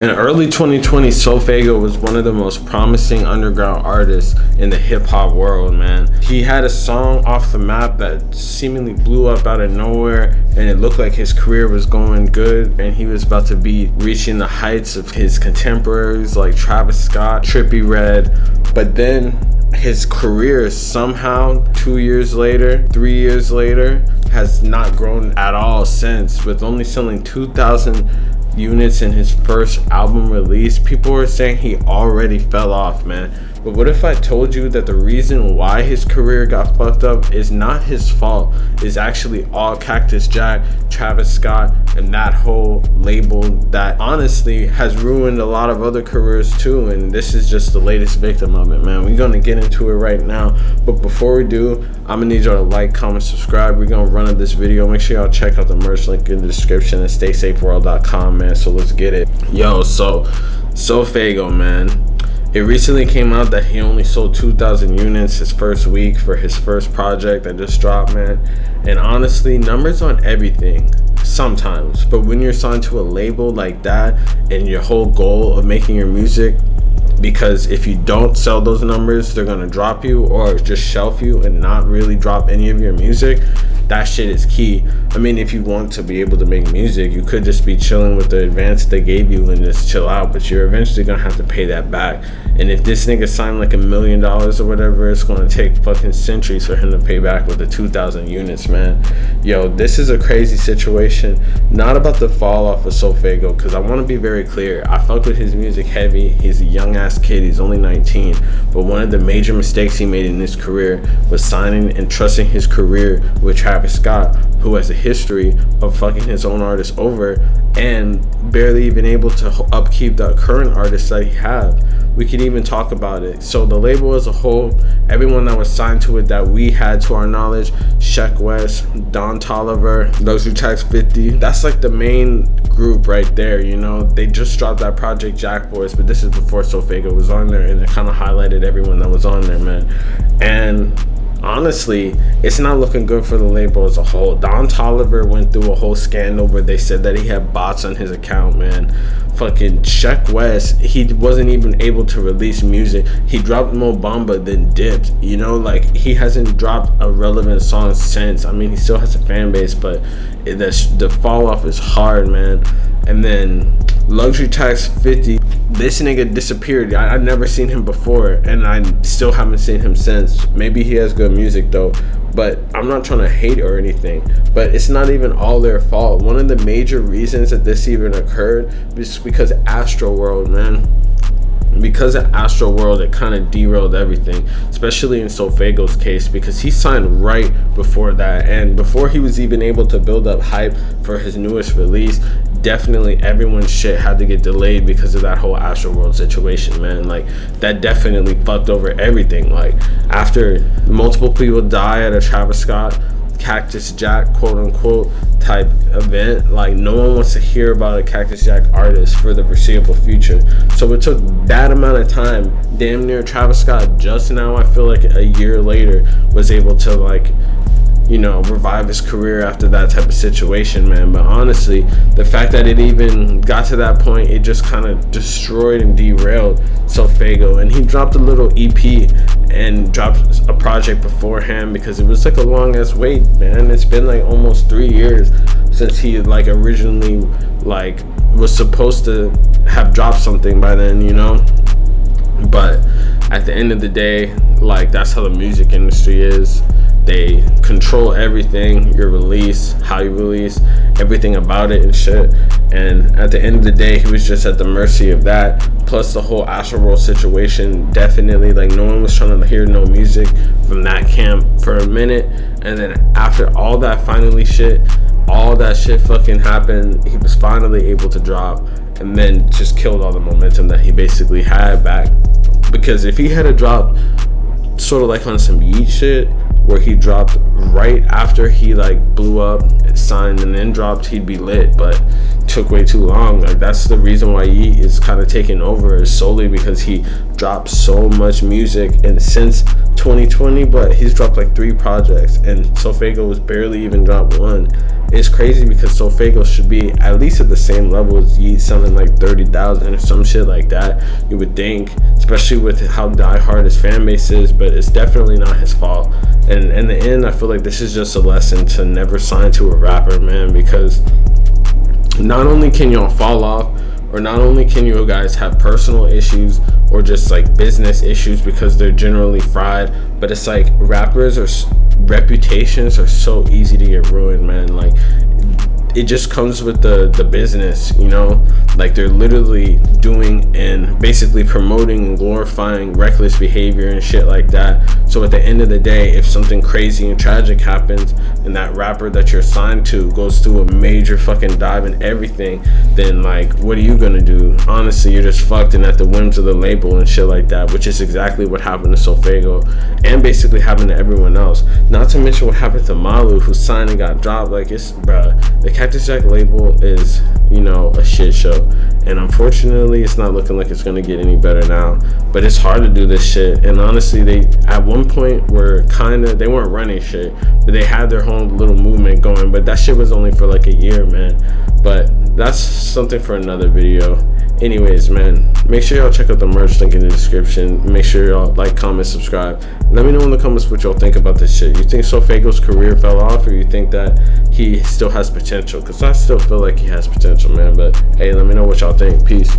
In early 2020, Sofaygo was one of the most promising underground artists in the hip-hop world, man. He had a song, Off the Map, that seemingly blew up out of nowhere, and it looked like his career was going good, and he was about to be reaching the heights of his contemporaries like Travis Scott, Trippie Redd. But then his career somehow 2 years later, 3 years later, has not grown at all since, with only selling 2,000 units in his first album release. People were saying he already fell off, man. But what if I told you that the reason why his career got fucked up is not his fault? It's actually all Cactus Jack, Travis Scott, and that whole label that honestly has ruined a lot of other careers too. And this is just the latest victim of it, man. We're gonna get into it right now. But before we do, I'm gonna need y'all to like, comment, subscribe. We're gonna run up this video. Make sure y'all check out the merch link in the description and staysafeworld.com, man. So let's get it. Yo, so Sofaygo, man. It recently came out that he only sold 2,000 units his first week for his first project that just dropped, man. And honestly, numbers aren't everything sometimes, but when you're signed to a label like that and your whole goal of making your music, because if you don't sell those numbers, they're gonna drop you or just shelf you and not really drop any of your music. That shit is key. I mean, if you want to be able to make music, you could just be chilling with the advance they gave you and just chill out, but you're eventually gonna have to pay that back. And if this nigga signed like $1 million or whatever, it's gonna take fucking centuries for him to pay back with the 2,000 units, man. Yo, this is a crazy situation. Not about the fall off of Sofaygo, because I want to be very clear. I fuck with his music heavy. He's a young ass kid. He's only 19. But one of the major mistakes he made in his career was signing and trusting his career with Travis Scott, who has a history of fucking his own artists over and barely even able to upkeep the current artists that he had. We can even talk about it. So the label as a whole, everyone that was signed to it that we had to our knowledge, Sheck West, Don Toliver, Luxury Tax 50, that's like the main group right there, you know. They just dropped that Project Jack Boys, but this is before Sofaygo was on there, and it kind of highlighted everyone that was on there, man. And honestly, it's not looking good for the label as a whole. Don Toliver went through a whole scandal where they said that he had bots on his account, man. Fucking Sheck West, he wasn't even able to release music. He dropped Mo Bamba, then dipped, you know. Like, he hasn't dropped a relevant song since. I mean, he still has a fan base, but the fall off is hard, man. And then Luxury Tax 50, this nigga disappeared. I've never seen him before, and I still haven't seen him since. Maybe he has good music though, but I'm not trying to hate or anything, but it's not even all their fault. One of the major reasons that this even occurred was because Astroworld, man. Because of Astroworld, it kind of derailed everything, especially in Sofaygo's case, because he signed right before that, and before he was even able to build up hype for his newest release, definitely everyone's shit had to get delayed because of that whole Astroworld situation, man. Like, that definitely fucked over everything. Like, after multiple people die at a Travis Scott, Cactus Jack, quote unquote, type event, like, no one wants to hear about a Cactus Jack artist for the foreseeable future. So it took that amount of time. Damn near Travis Scott just now, I feel like a year later, was able to, like, you know, revive his career after that type of situation, man. But honestly, the fact that it even got to that point, it just kind of destroyed and derailed Sofaygo. And he dropped a little EP and dropped a project beforehand because it was like a long ass wait, man. It's been like almost 3 years since he like originally like was supposed to have dropped something by then, you know. But at the end of the day, like, that's how the music industry is. They control everything, your release, how you release, everything about it and shit. And at the end of the day, he was just at the mercy of that. Plus the whole Astroworld situation, definitely, like, no one was trying to hear no music from that camp for a minute. And then after all that all that shit fucking happened, he was finally able to drop, and then just killed all the momentum that he basically had back. Because if he had a drop sort of like on some Yeet shit, where he dropped right after he like blew up, signed, and then dropped, he'd be lit, but took way too long. Like, that's the reason why Yeet is kind of taking over, is solely because he dropped so much music and since 2020, but he's dropped like 3 projects and Sofaygo was barely even dropped 1. It's crazy because Sofaygo should be at least at the same level as Yeet, selling like 30,000 or some shit like that, you would think, especially with how diehard his fan base is, but it's definitely not his fault. And in the end, I feel like this is just a lesson to never sign to a rapper, man, because not only can y'all fall off, or not only can you guys have personal issues or just like business issues because they're generally fried, but it's like rappers or reputations are so easy to get ruined, man. Like, it just comes with the business, you know, like they're literally doing and basically promoting and glorifying reckless behavior and shit like that. So at the end of the day, if something crazy and tragic happens and that rapper that you're signed to goes through a major fucking dive and everything, then like, what are you gonna do? Honestly, you're just fucked and at the whims of the label and shit like that, which is exactly what happened to Sofaygo and basically happened to everyone else. Not to mention what happened to Malu, who signed and got dropped. Like, it's, bruh, the Cactus Jack label is, you know, a shit show, and unfortunately it's not looking like it's gonna get any better now. But it's hard to do this shit, and honestly, they at one point were they weren't running shit, but they had their whole little movement going, but that shit was only for like a year, man. But that's something for another video. Anyways, man, make sure y'all check out the merch link in the description. Make sure y'all like, comment, subscribe. Let me know in the comments what y'all think about this shit. You think Sofaygo's career fell off, or you think that he still has potential? Because I still feel like he has potential, man. But hey, let me know what y'all think. Peace.